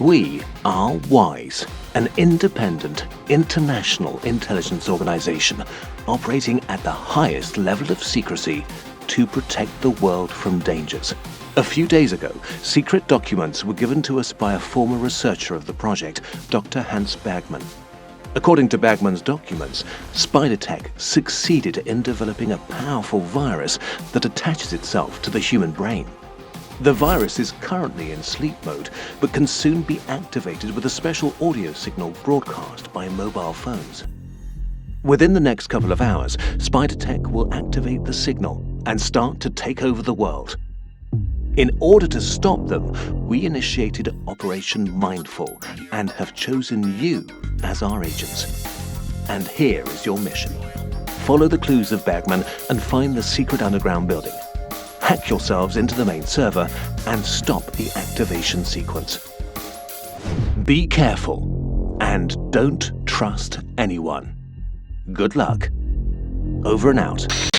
We are WISE, an independent, international intelligence organization operating at the highest level of secrecy to protect the world from dangers. A few days ago, secret documents were given to us by a former researcher of the project, Dr. Hans Bergman. According to Bergman's documents, SpiderTech succeeded in developing a powerful virus that attaches itself to the human brain. The virus is currently in sleep mode, but can soon be activated with a special audio signal broadcast by mobile phones. Within the next couple of hours, SpiderTech will activate the signal and start to take over the world. In order to stop them, we initiated Operation Mindfall and have chosen you as our agents. And here is your mission. Follow the clues of Bergman and find the secret underground building. Hack yourselves into the main server and stop the activation sequence. Be careful and don't trust anyone. Good luck. Over and out.